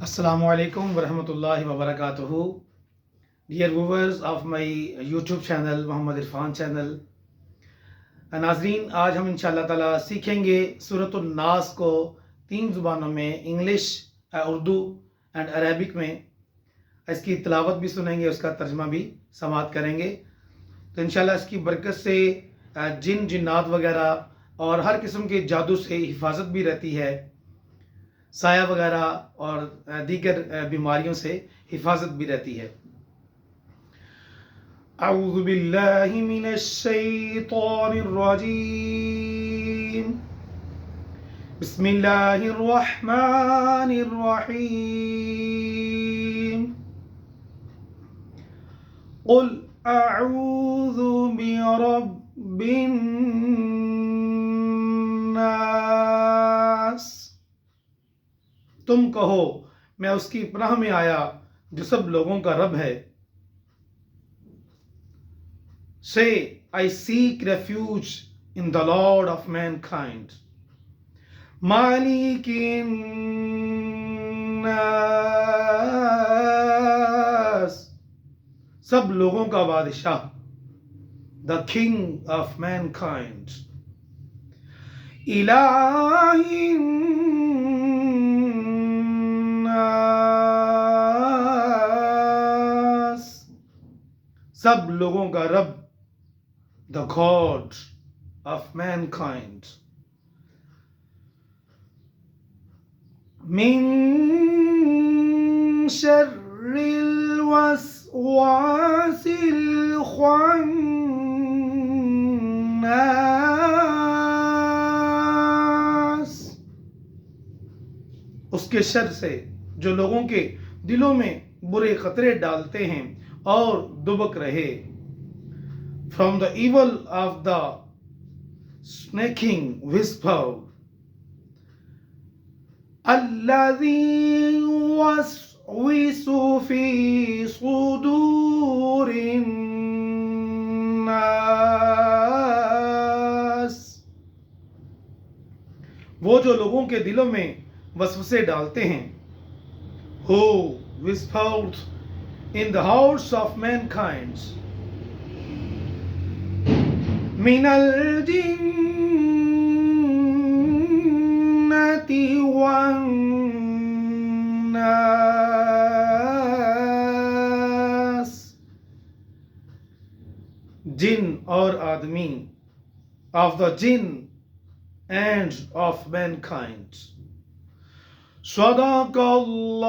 Assalamu alaikum wa rahmatullahi wa barakatuhu. Dear viewers of my YouTube channel, Mohammad Irfan channel. नाजरीन, आज हम इंशाअल्लाह ताला सीखेंगे सूरतुन नास को 3 ज़ुबानों में, इंग्लिश, उर्दू एंड अरबिक में। इसकी तिलावत भी सुनेंगे, उसका तर्जमा भी समाअत करेंगे। तो इंशाअल्लाह इसकी बरकत से जिन जिन्नात वगैरह और हर किस्म के जादू से हिफाजत भी रहती है, साया वगैरह और दीगर बीमारियों से हिफाजत भी रहती है। अऊज़ु बिल्लाहि मिनश शैतानिर रजीम। बिस्मिल्लाहिर रहमानिर रहीम। क़ुल अऊज़ु बिरब्बिन नास। तुम कहो, मैं उसकी पनाह में आया जो सब लोगों का रब है। Say, I seek refuge in the Lord of mankind. Malikin nas, सब लोगों का बादशाह, the king of mankind. Ilahin nas, सब लोगों का रब, the God of mankind. Min sharril waswasil khannas, उसके शर से जो लोगों के दिलों में बुरे खतरे डालते हैं और दुबक रहे। From the evil of the snaking whisper, الذي يوسوس في صدور الناس, वो जो लोगों के दिलों में वसवसे डालते हैं। Who whispered in the hearts of mankind, minal jinnati wan nas, जिन और आदमी, of the jinn and of mankind. Sadaqallah